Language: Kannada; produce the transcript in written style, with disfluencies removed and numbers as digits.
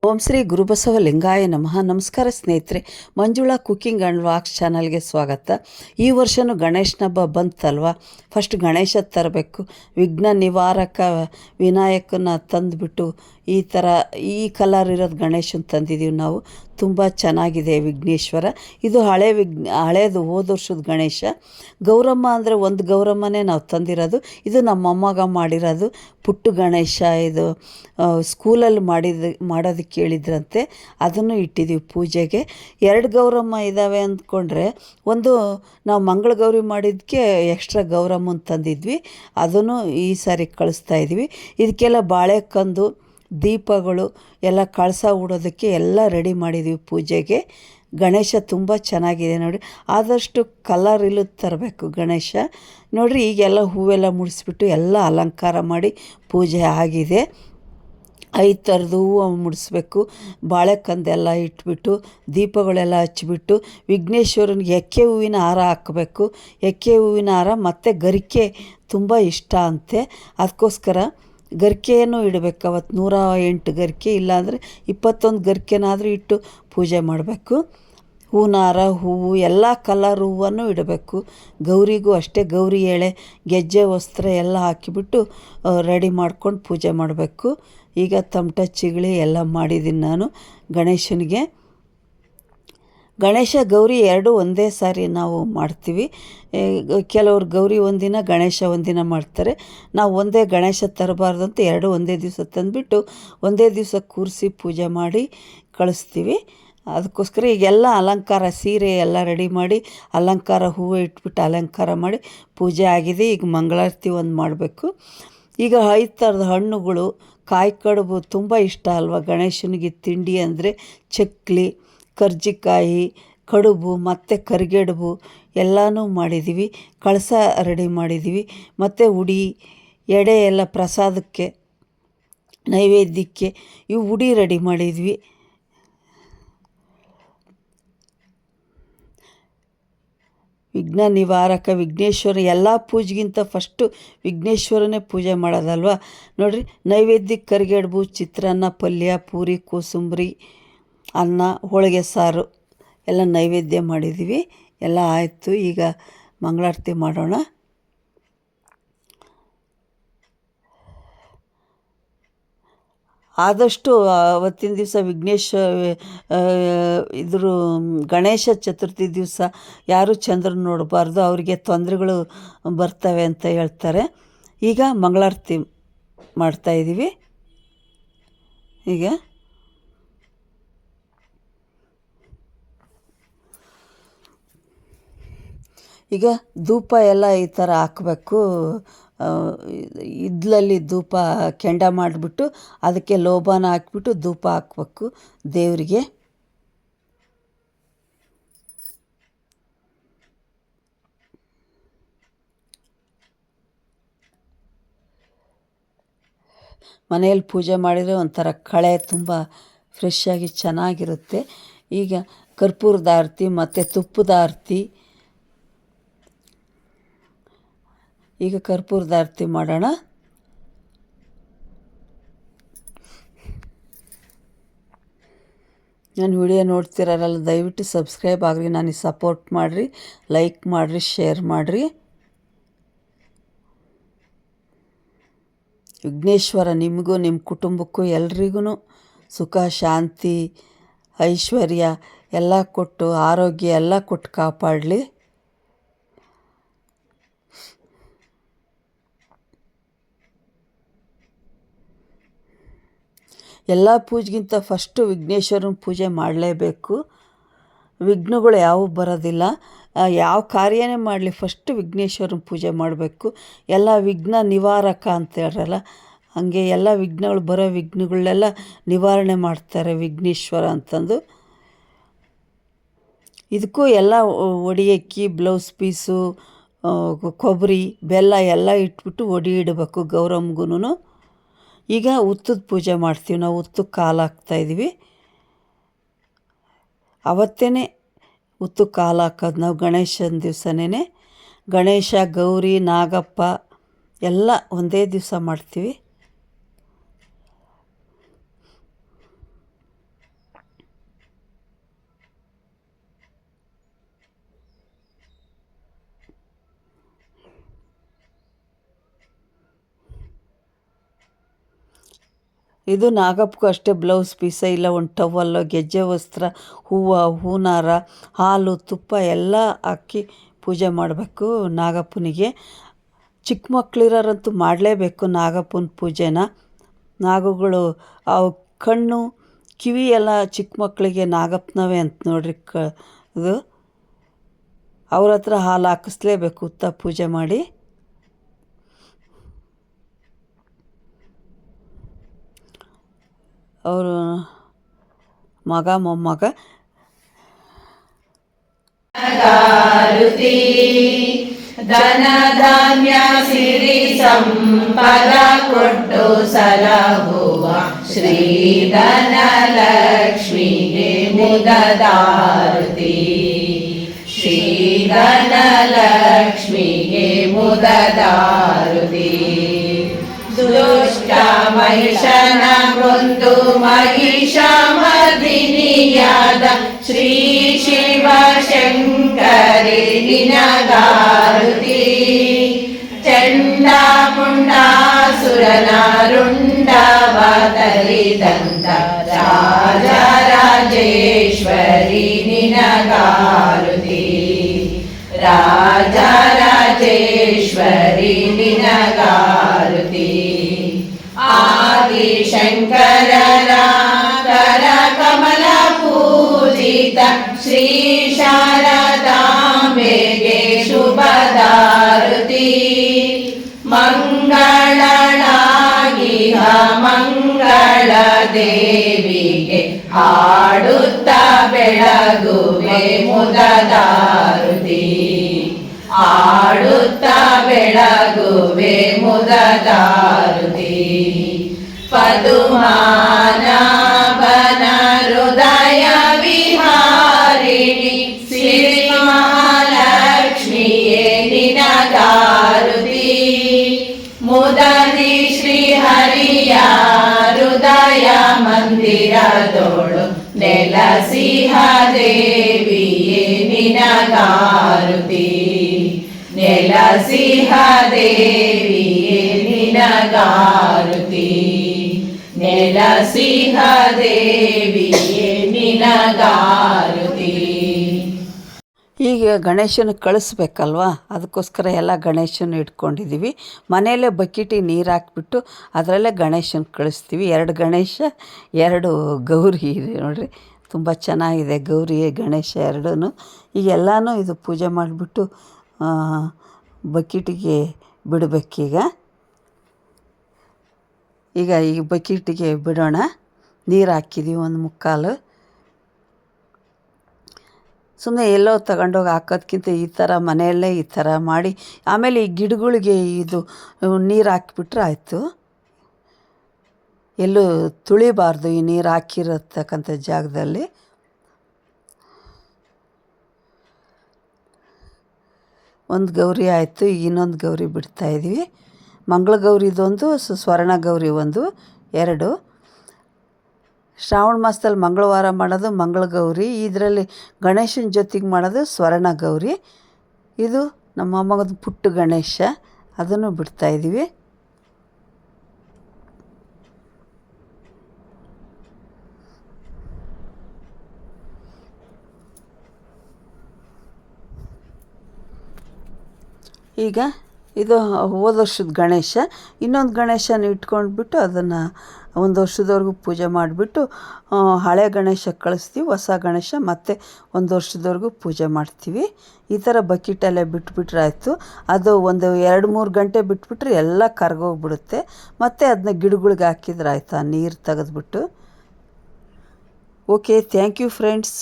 ಓಂ ಶ್ರೀ ಗುರುಬಸವ ಲಿಂಗಾಯ ನಮಃ. ನಮಸ್ಕಾರ ಸ್ನೇಹಿತರೆ, ಮಂಜುಳಾ ಕುಕ್ಕಿಂಗ್ ಆ್ಯಂಡ್ ವಾಕ್ಸ್ ಚಾನಲ್ಗೆ ಸ್ವಾಗತ. ಈ ವರ್ಷವೂ ಗಣೇಶನ ಹಬ್ಬ ಬಂತಲ್ವ. ಫಸ್ಟ್ ಗಣೇಶ ತರಬೇಕು. ವಿಘ್ನ ನಿವಾರಕ ವಿನಾಯಕನ ತಂದುಬಿಟ್ಟು ಈ ಕಲರ್ ಇರೋದು ಗಣೇಶನ ತಂದಿದ್ದೀವಿ ನಾವು. ತುಂಬ ಚೆನ್ನಾಗಿದೆ ವಿಘ್ನೇಶ್ವರ. ಇದು ಹಳೇದು ಹೋದ ವರ್ಷದ ಗಣೇಶ. ಗೌರಮ್ಮ ಅಂದರೆ ಒಂದು ಗೌರಮ್ಮನೇ ನಾವು ತಂದಿರೋದು. ಇದು ನಮ್ಮ ಮೊಮ್ಮಗ ಮಾಡಿರೋದು ಪುಟ್ಟು ಗಣೇಶ. ಇದು ಸ್ಕೂಲಲ್ಲಿ ಮಾಡೋದಕ್ಕೆ ಕೇಳಿದ್ರಂತೆ, ಅದನ್ನು ಇಟ್ಟಿದ್ದೀವಿ ಪೂಜೆಗೆ. 2 ಗೌರಮ್ಮ ಇದ್ದಾವೆ ಅಂದ್ಕೊಂಡ್ರೆ, ಒಂದು ನಾವು ಮಂಗಳ ಗೌರಿ ಮಾಡಿದ್ದಕ್ಕೆ ಎಕ್ಸ್ಟ್ರಾ ಗೌರಮ್ಮನ ತಂದಿದ್ವಿ, ಅದನ್ನು ಈ ಸಾರಿ ಕಳಿಸ್ತಾಯಿದ್ವಿ. ಇದಕ್ಕೆಲ್ಲ ಬಾಳೆಕಂದು, ದೀಪಗಳು ಎಲ್ಲ ಕಳಸ ಹೂಡೋದಕ್ಕೆ ಎಲ್ಲ ರೆಡಿ ಮಾಡಿದ್ದೀವಿ ಪೂಜೆಗೆ. ಗಣೇಶ ತುಂಬ ಚೆನ್ನಾಗಿದೆ ನೋಡಿ. ಆದಷ್ಟು ಕಲರ್ ಇಲ್ಲದ ತರಬೇಕು ಗಣೇಶ. ನೋಡಿರಿ, ಈಗೆಲ್ಲ ಹೂವೆಲ್ಲ ಮುಡಿಸ್ಬಿಟ್ಟು ಎಲ್ಲ ಅಲಂಕಾರ ಮಾಡಿ ಪೂಜೆ ಆಗಿದೆ. 5 ಥರದ್ದು ಹೂವು ಮುಡಿಸ್ಬೇಕು. ಬಾಳೆಕಂದೆಲ್ಲ ಇಟ್ಬಿಟ್ಟು ದೀಪಗಳೆಲ್ಲ ಹಚ್ಚಿಬಿಟ್ಟು ವಿಘ್ನೇಶ್ವರನಿಗೆ ಎಕ್ಕೆ ಹೂವಿನ ಹಾರ ಹಾಕಬೇಕು. ಎಕ್ಕೆ ಹೂವಿನ ಹಾರ ಮತ್ತು ಗರಿಕೆ ತುಂಬ ಇಷ್ಟ ಅಂತೆ, ಅದಕ್ಕೋಸ್ಕರ ಗರಿಕೆಯನ್ನು ಇಡಬೇಕು. ಅವತ್ತು 108 ಗರಿಕೆ, ಇಲ್ಲಾಂದರೆ 21 ಗರಿಕೆನಾದರೂ ಇಟ್ಟು ಪೂಜೆ ಮಾಡಬೇಕು. ಹೂವಿನ ಹಾರ, ಹೂವು ಎಲ್ಲ ಕಲರ್ ಹೂವನ್ನು ಇಡಬೇಕು. ಗೌರಿಗೂ ಅಷ್ಟೇ, ಗೌರಿ ಎಳೆ, ಗೆಜ್ಜೆ ವಸ್ತ್ರ ಎಲ್ಲ ಹಾಕಿಬಿಟ್ಟು ರೆಡಿ ಮಾಡ್ಕೊಂಡು ಪೂಜೆ ಮಾಡಬೇಕು. ಈಗ ತಮಟ ಚಿಗಳಿ ಎಲ್ಲ ಮಾಡಿದ್ದೀನಿ ನಾನು ಗಣೇಶನಿಗೆ. ಗಣೇಶ ಗೌರಿ 2 ಒಂದೇ ಸಾರಿ ನಾವು ಮಾಡ್ತೀವಿ. ಕೆಲವ್ರು ಗೌರಿ ಒಂದಿನ, ಗಣೇಶ ಒಂದಿನ ಮಾಡ್ತಾರೆ. ನಾವು ಒಂದೇ ಗಣೇಶ ತರಬಾರ್ದು ಅಂತ 2 ಒಂದೇ ದಿವಸ ತಂದುಬಿಟ್ಟು ಒಂದೇ ದಿವಸ ಕೂರಿಸಿ ಪೂಜೆ ಮಾಡಿ ಕಳಿಸ್ತೀವಿ. ಅದಕ್ಕೋಸ್ಕರ ಈಗೆಲ್ಲ ಅಲಂಕಾರ, ಸೀರೆ ಎಲ್ಲ ರೆಡಿ ಮಾಡಿ ಅಲಂಕಾರ, ಹೂವು ಇಟ್ಬಿಟ್ಟು ಅಲಂಕಾರ ಮಾಡಿ ಪೂಜೆ ಆಗಿದೆ. ಈಗ ಮಂಗಳಾರತಿ ಒಂದು ಮಾಡಬೇಕು. ಈಗ 5 ಥರದ ಹಣ್ಣುಗಳು, ಕಾಯಿ ಕಡುಬು ತುಂಬ ಇಷ್ಟ ಅಲ್ವ ಗಣೇಶನಿಗೆ. ತಿಂಡಿ ಅಂದರೆ ಚಕ್ಲಿ, ಕರ್ಜಿಕಾಯಿ, ಕಡುಬು ಮತ್ತು ಕರಿಗಡುಬು ಎಲ್ಲನೂ ಮಾಡಿದ್ದೀವಿ. ಕಳಸ ರೆಡಿ ಮಾಡಿದ್ದೀವಿ. ಮತ್ತು ಉಡಿ, ಎಡೆ ಎಲ್ಲ ಪ್ರಸಾದಕ್ಕೆ, ನೈವೇದ್ಯಕ್ಕೆ ಇವು ಉಡಿ ರೆಡಿ ಮಾಡಿದ್ವಿ. ವಿಘ್ನ ನಿವಾರಕ ವಿಘ್ನೇಶ್ವರ. ಎಲ್ಲ ಪೂಜೆಗಿಂತ ಫಸ್ಟು ವಿಘ್ನೇಶ್ವರನೇ ಪೂಜೆ ಮಾಡೋದಲ್ವ. ನೋಡಿರಿ, ನೈವೇದ್ಯಕ್ಕೆ ಕರಿಗಡುಬು, ಚಿತ್ರಾನ್ನ, ಪಲ್ಯ, ಪೂರಿ, ಕೋಸಂಬರಿ, ಅನ್ನ, ಹೋಳಿಗೆ ಸಾರು ಎಲ್ಲ ನೈವೇದ್ಯ ಮಾಡಿದ್ದೀವಿ. ಎಲ್ಲ ಆಯಿತು. ಈಗ ಮಂಗಳಾರತಿ ಮಾಡೋಣ. ಆದಷ್ಟು ಅವತ್ತಿನ ದಿವಸ ಗಣೇಶ ಚತುರ್ಥಿ ದಿವಸ ಯಾರೂ ಚಂದ್ರನ ನೋಡಬಾರ್ದು, ಅವರಿಗೆ ತೊಂದರೆಗಳು ಬರ್ತವೆ ಅಂತ ಹೇಳ್ತಾರೆ. ಈಗ ಮಂಗಳಾರತಿ ಮಾಡ್ತಾಯಿದ್ದೀವಿ. ಈಗ ಧೂಪ ಎಲ್ಲ ಈ ಥರ ಹಾಕಬೇಕು. ಇದ್ಲಲ್ಲಿ ಧೂಪ ಕೆಂಡ ಮಾಡಿಬಿಟ್ಟು ಅದಕ್ಕೆ ಲೋಬಾನ ಹಾಕ್ಬಿಟ್ಟು ಧೂಪ ಹಾಕ್ಬೇಕು ದೇವರಿಗೆ. ಮನೆಯಲ್ಲಿ ಪೂಜೆ ಮಾಡಿದರೆ ಒಂಥರ ಕಳೆ ತುಂಬ ಫ್ರೆಶ್ ಆಗಿ ಚೆನ್ನಾಗಿರುತ್ತೆ. ಈಗ ಕರ್ಪೂರದ ಆರತಿ ಮತ್ತು ತುಪ್ಪದ ಆರತಿ. ಈಗ ಕರ್ಪೂರದ ಆರತಿ ಮಾಡೋಣ. ನಾನು ವಿಡಿಯೋ ನೋಡ್ತಿರಲ್ಲ, ದಯವಿಟ್ಟು ಸಬ್ಸ್ಕ್ರೈಬ್ ಆಗಿರಿ, ನನಗೆ ಸಪೋರ್ಟ್ ಮಾಡಿರಿ, ಲೈಕ್ ಮಾಡಿರಿ, ಶೇರ್ ಮಾಡಿರಿ. ವಿಘ್ನೇಶ್ವರ ನಿಮಗೂ ನಿಮ್ಮ ಕುಟುಂಬಕ್ಕೂ ಎಲ್ರಿಗೂ ಸುಖ, ಶಾಂತಿ, ಐಶ್ವರ್ಯ ಎಲ್ಲ ಕೊಟ್ಟು, ಆರೋಗ್ಯ ಎಲ್ಲ ಕೊಟ್ಟು ಕಾಪಾಡಲಿ. ಎಲ್ಲ ಪೂಜೆಗಿಂತ ಫಸ್ಟು ವಿಘ್ನೇಶ್ವರನ ಪೂಜೆ ಮಾಡಲೇಬೇಕು. ವಿಘ್ನಗಳು ಯಾವುವು ಬರೋದಿಲ್ಲ. ಯಾವ ಕಾರ್ಯನೇ ಮಾಡಲಿ ಫಸ್ಟು ವಿಘ್ನೇಶ್ವರನ ಪೂಜೆ ಮಾಡಬೇಕು. ಎಲ್ಲ ವಿಘ್ನ ನಿವಾರಕ ಅಂತ ಹೇಳ್ರಲ್ಲ, ಹಾಗೆ ಎಲ್ಲ ವಿಘ್ನಗಳು, ಬರೋ ವಿಘ್ನಗಳನ್ನೆಲ್ಲ ನಿವಾರಣೆ ಮಾಡ್ತಾರೆ ವಿಘ್ನೇಶ್ವರ ಅಂತಂದು. ಇದಕ್ಕೂ ಎಲ್ಲ ಒಡಿಯಕ್ಕಿ, ಬ್ಲೌಸ್ ಪೀಸು, ಕೊಬ್ಬರಿ, ಬೆಲ್ಲ ಎಲ್ಲ ಇಟ್ಬಿಟ್ಟು ಒಡಿ ಇಡಬೇಕು ಗೌರಮ್ಮಗೂ. ಈಗ ಹುತ್ತದ ಪೂಜೆ ಮಾಡ್ತೀವಿ ನಾವು. ಹುತ್ತಕ್ಕೆ ಹಾಲು ಹಾಕ್ತಾಯಿದ್ದೀವಿ. ಅವತ್ತೇ ಹುತ್ತಕ್ಕೆ ಹಾಲು ಹಾಕೋದು ನಾವು ಗಣೇಶನ ದಿವಸನೇ. ಗಣೇಶ, ಗೌರಿ, ನಾಗಪ್ಪ ಎಲ್ಲ ಒಂದೇ ದಿವಸ ಮಾಡ್ತೀವಿ. ಇದು ನಾಗಪ್ಪಗೂ ಅಷ್ಟೇ ಬ್ಲೌಸ್ ಪೀಸ ಇಲ್ಲ ಒಂದು ಟವಲ್ಲು, ಗೆಜ್ಜೆ ವಸ್ತ್ರ, ಹೂವು, ಹೂನಾರ, ಹಾಲು, ತುಪ್ಪ ಎಲ್ಲ ಹಾಕಿ ಪೂಜೆ ಮಾಡಬೇಕು ನಾಗಪ್ಪನಿಗೆ. ಚಿಕ್ಕ ಮಕ್ಕಳಿರೋರಂತೂ ಮಾಡಲೇಬೇಕು ನಾಗಪ್ಪನ ಪೂಜೆನ. ನಾಗಗಳು ಅವು ಕಣ್ಣು ಕಿವಿ ಎಲ್ಲ ಚಿಕ್ಕ ಮಕ್ಕಳಿಗೆ ನಾಗಪ್ಪನವೇ ಅಂತ ನೋಡ್ರಿ. ಇದು ಅವ್ರ ಹತ್ರ ಹಾಲು ಹಾಕಿಸ್ಲೇಬೇಕು ಉತ್ತ ಪೂಜೆ ಮಾಡಿ. ಅವರು ಮಗ ಮೊಮ್ಮಗ ಧನ ಧಾನ್ಯ ಸಿರಿ ಸಂಪದ ಕೊಟ್ಟು ಸಲಹುವ ಶ್ರೀಧನ ಲಕ್ಷ್ಮಿಗೆ ಮುದದಾರತಿ. ಶ್ರೀಧನ ಲಕ್ಷ್ಮಿಗೆ ಮುದದಾರತಿ. ದುಷ್ಟ ಮಹಿಷನ ಕೊಂದು ಮಹಿಷ ಮರ್ದಿನಿಯಾದ ಶ್ರೀ ಶಿವ ಶಂಕರಿ ನಿನಗಾರುತಿ. ಚಂಡಾಮುಂಡಾಸುರನ ರುಂಡವತರಿದಂತ ರಾಜರಾಜೇಶ್ವರಿ ನಿನಗಾರುತಿ. ರಾಜರಾಜೇಶ್ವರಿ ನಿನಗಾರುತಿ. ಆದಿಶಂಕರರ ಕರ ಕಮಲ ಪೂಜಿತ ಶ್ರೀ ಶಾರದಾಂಬೆಗೆ ಶುಭದಾರುತಿ. ಮಂಗಳಳಾಗಿಹ ಮಂಗಳ ದೇವಿಗೆ ಹಾಡುತ್ತ ಬೆಳಗುವೆ ಮುದದಾರುತಿ. ಆಡುತ್ತ ಬೆಳಗುವೆ ಮುದದಾರುತಿ. ಪದುಮಾನಾಭನ ಹೃದಯ ವಿಹಾರಿಣಿ ಸಿರಿ ಮಹಾಲಕ್ಷ್ಮಿಯೇ ನಿನಗಾರುತಿ. ಮುದದಿ ಶ್ರೀಹರಿಯ ಹೃದಯ ಮಂದಿರದೋಳು ನೆಲಸಿಹ ದೇವಿಯೇ ನಿನಗಾರುತಿ. ನೆಲಸಿಹ ದೇವಿಯೇ ನಿನಗಾರುತಿ. ನೆಲಸಿಹ ದೇವಿಯೇ ನಿನಗಾರುತಿ. ಈಗ ಗಣೇಶನ ಕಳಿಸ್ಬೇಕಲ್ವ, ಅದಕ್ಕೋಸ್ಕರ ಎಲ್ಲ ಗಣೇಶನ ಇಟ್ಕೊಂಡಿದ್ದೀವಿ. ಮನೆಯಲ್ಲೇ ಬಕೆಟಿಗೆ ನೀರು ಹಾಕ್ಬಿಟ್ಟು ಅದರಲ್ಲೇ ಗಣೇಶನ ಕಳಿಸ್ತೀವಿ. 2 ಗಣೇಶ 2 ಗೌರಿ ಇದೆ ನೋಡಿರಿ, ತುಂಬ ಚೆನ್ನಾಗಿದೆ ಗೌರಿ ಗಣೇಶ ಎರಡೂ. ಈಗ ಎಲ್ಲನೂ ಇದು ಪೂಜೆ ಮಾಡಿಬಿಟ್ಟು ಬಕೆಟಿಗೆ ಬಿಡಬೇಕೀಗ. ಈಗ ಈ ಬಕೆಟಿಗೆ ಬಿಡೋಣ. ನೀರು ಹಾಕಿದ್ದೀವಿ 1/4. ಸುಮ್ಮನೆ ಎಲ್ಲೋ ತಗೊಂಡೋಗಿ ಹಾಕೋದ್ಕಿಂತ ಈ ಥರ ಮನೆಯಲ್ಲೇ ಈ ಥರ ಮಾಡಿ ಆಮೇಲೆ ಈ ಗಿಡಗಳಿಗೆ ಇದು ನೀರು ಹಾಕಿಬಿಟ್ರೆ ಆಯಿತು. ಎಲ್ಲೂ ತುಳಿಬಾರ್ದು ಈ ನೀರು ಹಾಕಿರತಕ್ಕಂಥ ಜಾಗದಲ್ಲಿ. ಒಂದು ಗೌರಿ ಆಯಿತು. ಈಗ ಇನ್ನೊಂದು ಗೌರಿ ಬಿಡ್ತಾಯಿದ್ವಿ. ಮಂಗಳ ಗೌರಿದೊಂದು, ಸ್ವರ್ಣ ಗೌರಿ 1, 2. ಶ್ರಾವಣ ಮಾಸದಲ್ಲಿ ಮಂಗಳವಾರ ಮಾಡೋದು ಮಂಗಳ ಗೌರಿ, ಇದರಲ್ಲಿ ಗಣೇಶನ ಜೊತೆಗೆ ಮಾಡೋದು ಸ್ವರ್ಣ ಗೌರಿ. ಇದು ನಮ್ಮ ಅಮ್ಮಗದು ಪುಟ್ಟ ಗಣೇಶ, ಅದನ್ನು ಬಿಡ್ತಾಯಿದ್ದೀವಿ. ಈಗ ಇದು ಹೋದ ವರ್ಷದ ಗಣೇಶ. ಇನ್ನೊಂದು ಗಣೇಶನ ಇಟ್ಕೊಂಡ್ಬಿಟ್ಟು ಅದನ್ನು 1 ವರ್ಷದವರೆಗೂ ಪೂಜೆ ಮಾಡಿಬಿಟ್ಟು ಹಳೆ ಗಣೇಶ ಕಳಿಸ್ತೀವಿ. ಹೊಸ ಗಣೇಶ ಮತ್ತೆ 1 ವರ್ಷದವರೆಗೂ ಪೂಜೆ ಮಾಡ್ತೀವಿ. ಈ ಥರ ಬಕೆಟಲ್ಲೇ ಬಿಟ್ಬಿಟ್ರೆ ಆಯಿತು. ಅದು ಒಂದು 2-3 ಗಂಟೆ ಬಿಟ್ಬಿಟ್ರೆ ಎಲ್ಲ ಕರಗೋಗ್ಬಿಡುತ್ತೆ. ಮತ್ತು ಅದನ್ನ ಗಿಡಗಳಿಗೆ ಹಾಕಿದ್ರೆ ಆಯಿತು, ಆ ನೀರು ತೆಗೆದ್ಬಿಟ್ಟು. Okay, thank you friends.